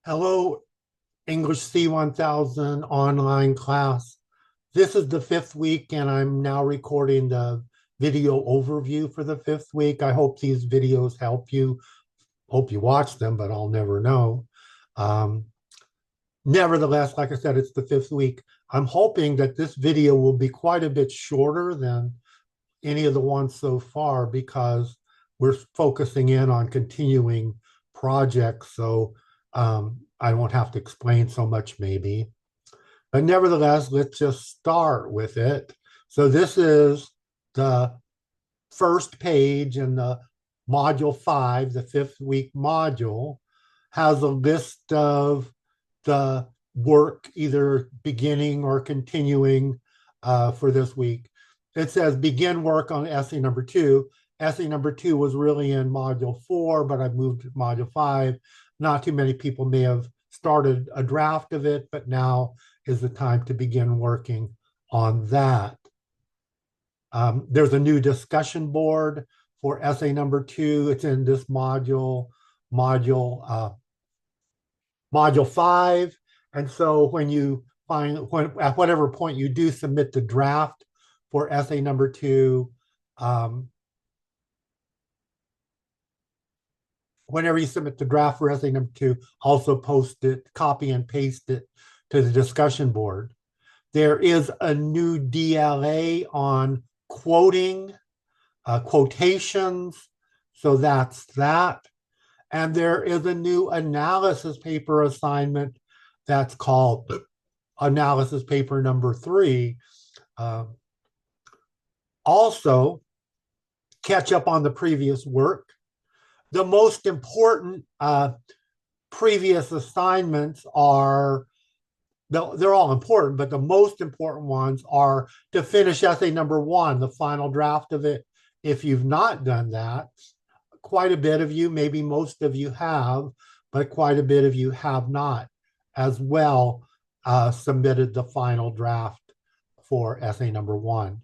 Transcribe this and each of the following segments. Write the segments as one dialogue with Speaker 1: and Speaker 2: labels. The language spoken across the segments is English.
Speaker 1: Hello, English C1000 online class. This is the fifth week, and I'm now recording the video overview for the fifth week. I hope these videos help you. Hope you watch them, but I'll never know. Um, Nevertheless, like I said, it's the fifth week. I'm hoping that this video will be quite a bit shorter than any of the ones so far because we're focusing in on continuing projects. So I won't have to explain so much maybe. But nevertheless, let's just start with it. So this is the first page in the module 5, the fifth week module, has a list of the work, either beginning or continuing for this week. It says begin work on essay number 2. Essay number 2 was really in module 4, but I moved to module 5. Not too many people may have started a draft of it, but now is the time to begin working on that. There's a new discussion board for essay number 2. It's in this module 5. And so when you at whatever point you do submit the draft for essay number 2, whenever you submit the draft for essay number 2, also post it, copy and paste it to the discussion board. There is a new DLA on quoting, quotations. So that's that. And there is a new analysis paper assignment that's called analysis paper number 3. Also, catch up on the previous work. The most important previous assignments are, they're all important, but the most important ones are to finish essay number 1, the final draft of it. If you've not done that, quite a bit of you, maybe most of you have, but quite a bit of you have not as well submitted the final draft for essay number 1.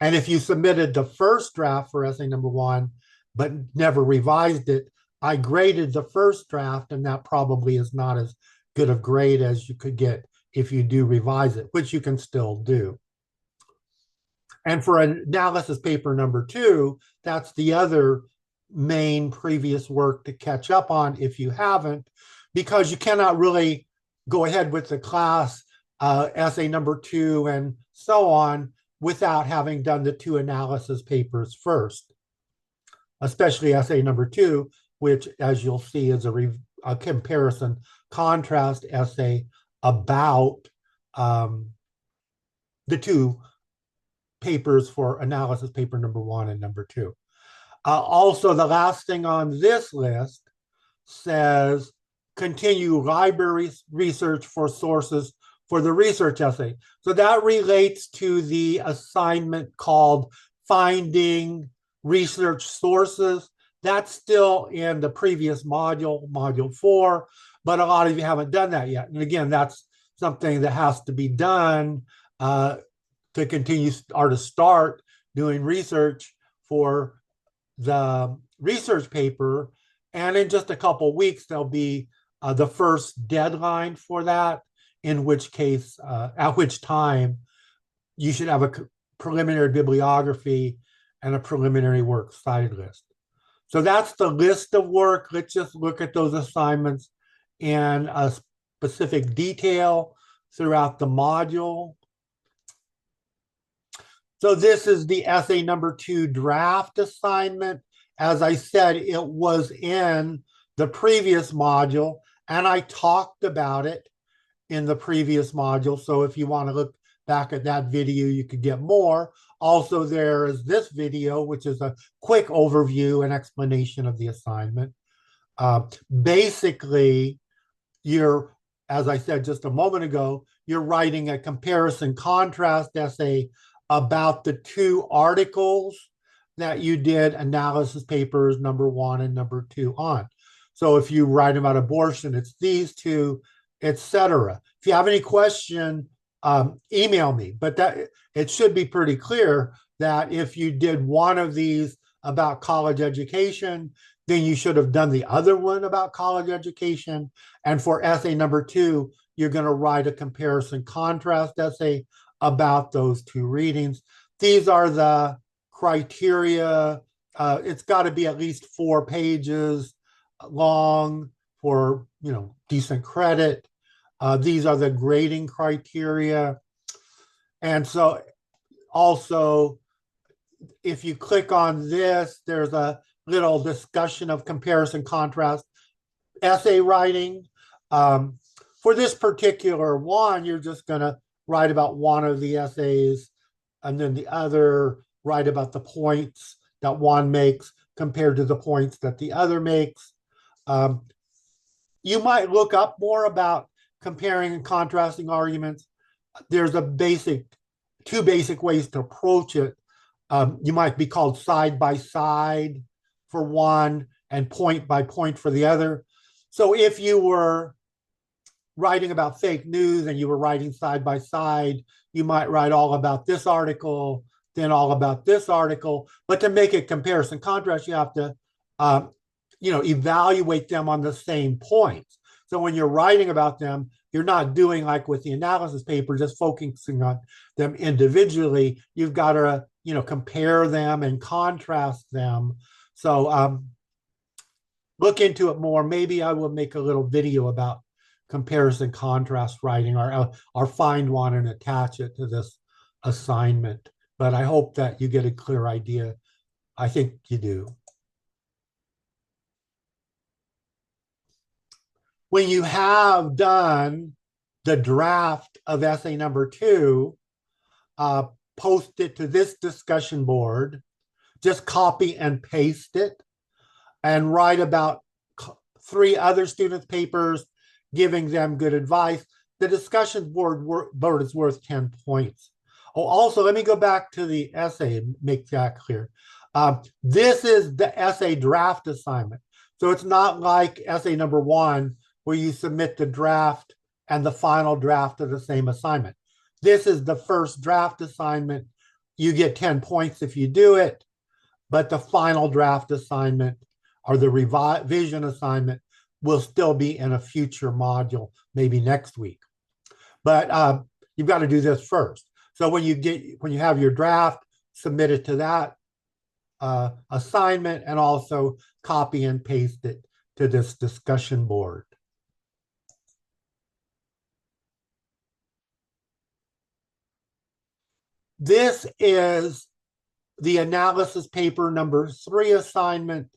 Speaker 1: And if you submitted the first draft for essay number 1, but never revised it, I graded the first draft, and that probably is not as good of grade as you could get if you do revise it, which you can still do. And for analysis paper number 2, that's the other main previous work to catch up on if you haven't, because you cannot really go ahead with the class essay number 2 and so on without having done the 2 analysis papers first, especially essay number 2, which, as you'll see, is a comparison contrast essay about the 2 papers for analysis paper number 1 and number 2. Also, the last thing on this list says continue library research for sources for the research essay. So that relates to the assignment called finding research sources. That's still in the previous module, module 4, but a lot of you haven't done that yet. And again, that's something that has to be done to continue or to start doing research for the research paper. And in just a couple of weeks, there'll be the first deadline for that, in which case, at which time you should have a preliminary bibliography and a preliminary work cited list. So that's the list of work. Let's just look at those assignments in a specific detail throughout the module. So this is the essay number 2 draft assignment. As I said, it was in the previous module, and I talked about it in the previous module. So if you want to look back at that video, you could get more. Also, there is this video, which is a quick overview and explanation of the assignment. Basically, as I said just a moment ago, you're writing a comparison contrast essay about the 2 articles that you did analysis papers number 1 and number 2 on. So if you write about abortion, it's these 2, etc. If you have any question, email me. But that it should be pretty clear that if you did one of these about college education, then you should have done the other one about college education. And for essay number 2, you're going to write a comparison contrast essay about those 2 readings. These are the criteria. It's got to be at least 4 pages long for, decent credit. These are the grading criteria. And so also, if you click on this, there's a little discussion of comparison contrast essay writing. For this particular one, you're just going to write about one of the essays, and then the other write about the points that one makes compared to the points that the other makes. You might look up more about comparing and contrasting arguments. There's 2 basic ways to approach it. You might be called side by side for one and point by point for the other. So if you were writing about fake news and you were writing side by side, you might write all about this article, then all about this article. But to make it comparison contrast, you have to, evaluate them on the same points. So when you're writing about them, you're not doing like with the analysis paper, just focusing on them individually. You've got to, compare them and contrast them. So look into it more. Maybe I will make a little video about comparison contrast writing, or find one and attach it to this assignment. But I hope that you get a clear idea. I think you do. When you have done the draft of essay number 2, post it to this discussion board, just copy and paste it, and write about 3 other students' papers, giving them good advice. The discussion board is worth 10 points. Oh, also, let me go back to the essay and make that clear. This is the essay draft assignment. So it's not like essay number 1, where you submit the draft and the final draft of the same assignment. This is the first draft assignment. You get 10 points if you do it, but the final draft assignment or the revision assignment will still be in a future module, maybe next week. But you've got to do this first. So when you have your draft, submit it to that assignment, and also copy and paste it to this discussion board. This is the analysis paper number 3 assignment.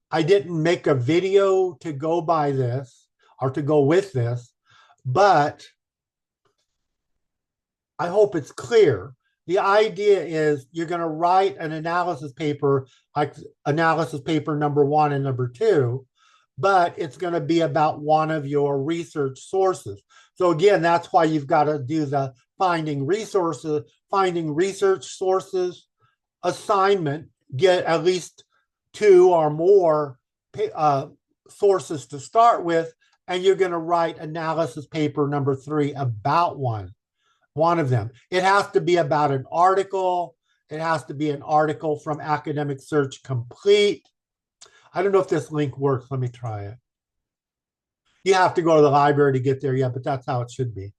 Speaker 1: I didn't make a video to go by this or to go with this, but I hope it's clear. The idea is you're going to write an analysis paper, like analysis paper number 1 and number 2, but it's going to be about one of your research sources. So again, that's why you've got to do the finding research sources assignment, get at least 2 or more sources to start with, and you're going to write analysis paper number 3 about one of them. It has to be about an article. It has to be an article from Academic Search Complete. I don't know if this link works. Let me try it. You have to go to the library to get there, yeah, but that's how it should be.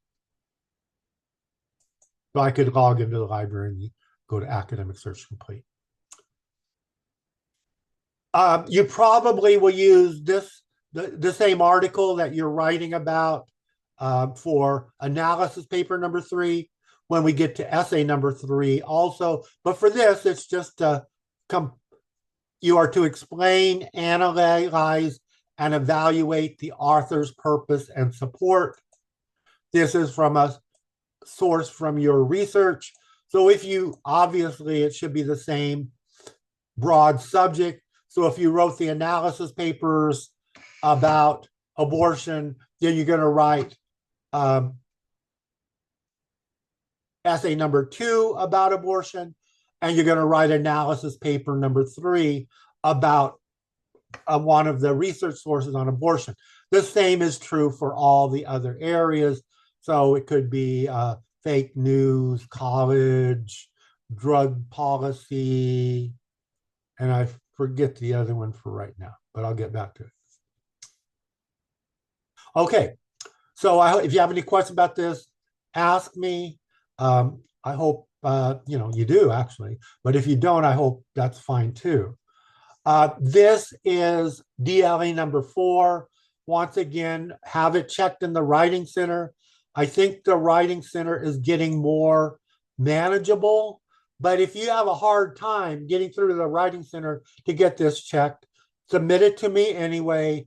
Speaker 1: So I could log into the library and go to Academic Search Complete. You probably will use the same article that you're writing about for analysis paper number 3 when we get to essay number 3 also. But for this, it's just you are to explain, analyze, and evaluate the author's purpose and support. This is from a source from your research. So obviously it should be the same broad subject. So if you wrote the analysis papers about abortion, then you're going to write essay number 2 about abortion, and you're going to write analysis paper number 3 about one of the research sources on abortion. The same is true for all the other areas. So it could be fake news, college, drug policy, and I forget the other one for right now, but I'll get back to it. Okay, so if you have any questions about this, ask me. I hope you do actually, but if you don't, I hope that's fine too. This is DLA number 4. Once again, have it checked in the Writing Center. I think the Writing Center is getting more manageable, but if you have a hard time getting through to the Writing Center to get this checked, submit it to me anyway.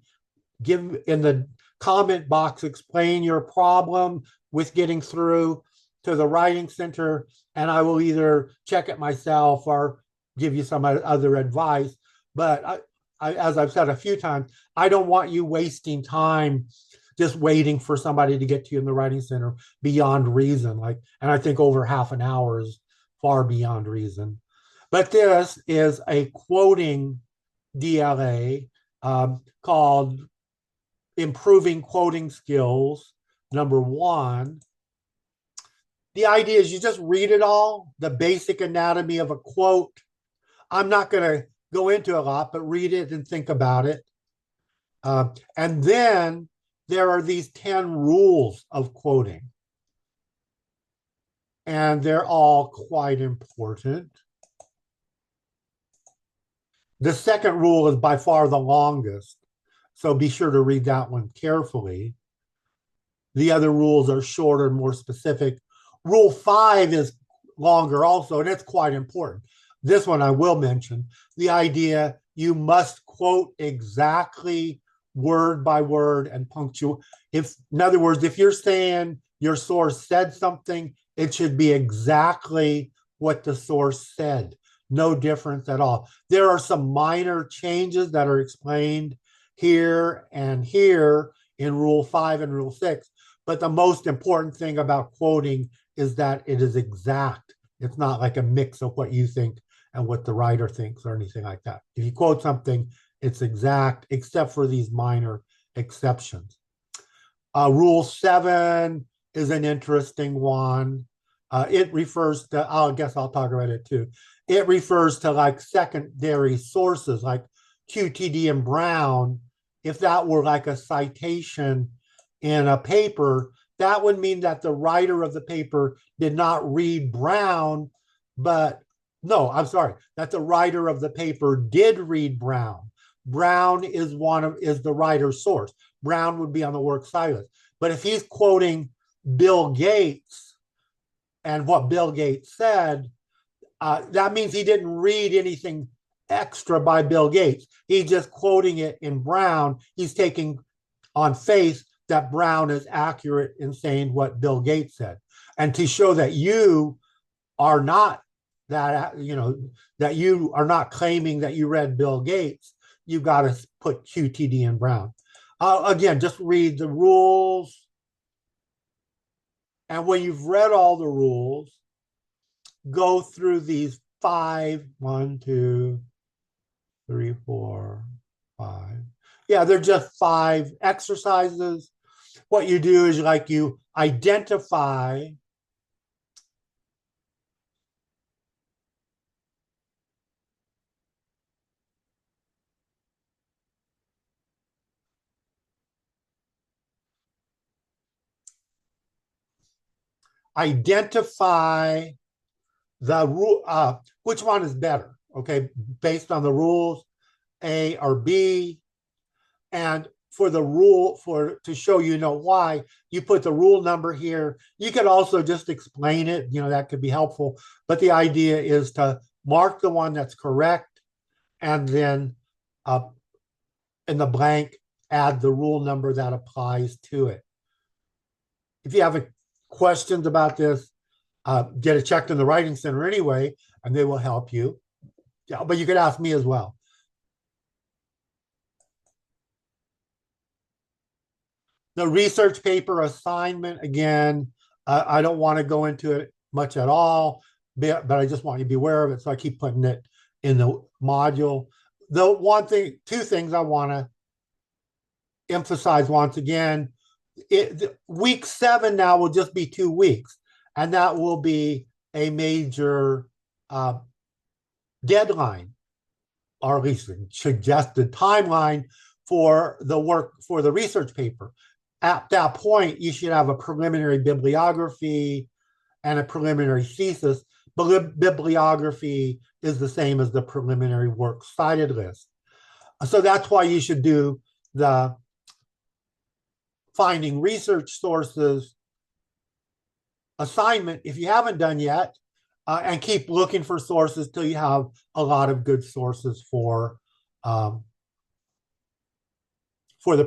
Speaker 1: Give in the comment box, explain your problem with getting through to the Writing Center, and I will either check it myself or give you some other advice. But as I've said a few times, I don't want you wasting time just waiting for somebody to get to you in the Writing Center beyond reason. And I think over half an hour is far beyond reason. But this is a quoting DLA called Improving Quoting Skills, number 1. The idea is you just read it all, the basic anatomy of a quote. I'm not going to go into a lot, but read it and think about it. And then there are these 10 rules of quoting. And they're all quite important. The second rule is by far the longest, so be sure to read that one carefully. The other rules are shorter and more specific. Rule 5 is longer also, and it's quite important. This one I will mention, the idea you must quote exactly word by word and punctuate. In other words, if you're saying your source said something, it should be exactly what the source said. No difference at all. There are some minor changes that are explained here and here in Rule 5 and Rule 6, but the most important thing about quoting is that it is exact. It's not like a mix of what you think and what the writer thinks or anything like that. If you quote something, it's exact, except for these minor exceptions. Rule 7 is an interesting one. It refers to, I guess I'll talk about it too. It refers to like secondary sources like QTD and Brown. If that were like a citation in a paper, that would mean that the writer of the paper did not read Brown, but no, I'm sorry, that the writer of the paper did read Brown. Brown is the writer's source. Brown would be on the works cited list. But if he's quoting Bill Gates and what Bill Gates said, that means he didn't read anything extra by Bill Gates. He's just quoting it in Brown. He's taking on faith that Brown is accurate in saying what Bill Gates said. And to show that you are not that you are not claiming that you read Bill Gates, you've got to put QTD in Brown. Again, just read the rules. And when you've read all the rules, go through these 5, 1, 2, 3, 4, 5. Yeah, they're just 5 exercises. What you do is you identify the rule, which one is better, okay, based on the rules, A or B. And for the rule, to show why, you put the rule number here. You could also just explain it, that could be helpful. But the idea is to mark the one that's correct and then in the blank, add the rule number that applies to it. If you have questions about this, get it checked in the Writing Center anyway, and they will help you. Yeah, but you could ask me as well. The research paper assignment, again, I don't want to go into it much at all, but I just want you to be aware of it, so I keep putting it in the module. The two things I want to emphasize once again, week 7 now will just be 2 weeks, and that will be a major deadline. or at least a suggested timeline for the work for the research paper. At that point, you should have a preliminary bibliography and a preliminary thesis. But bibliography is the same as the preliminary works cited list. So that's why you should do the finding research sources assignment if you haven't done yet, and keep looking for sources till you have a lot of good sources for the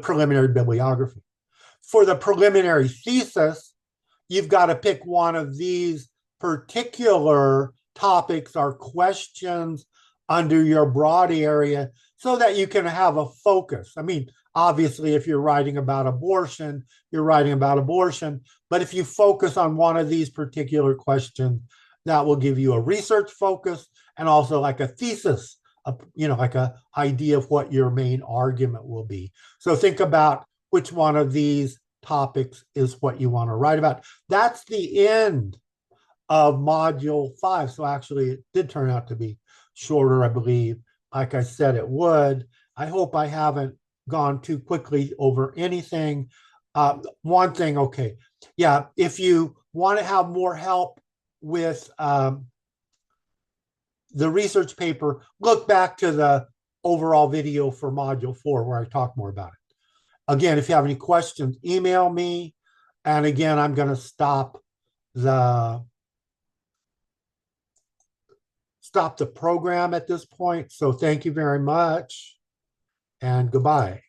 Speaker 1: preliminary bibliography. For the preliminary thesis, you've got to pick one of these particular topics or questions under your broad area so that you can have a focus. I mean, obviously, if you're writing about abortion, you're writing about abortion. But if you focus on one of these particular questions, that will give you a research focus and also like a thesis, like a idea of what your main argument will be. So think about which one of these topics is what you want to write about. That's the end of module 5. So actually, it did turn out to be shorter, I believe. Like I said, it would. I hope I haven't gone too quickly over anything. One thing, okay. Yeah, if you want to have more help with the research paper, look back to the overall video for module 4 where I talk more about it. Again, if you have any questions, email me. And again, I'm going to stop the program at this point. So thank you very much and goodbye.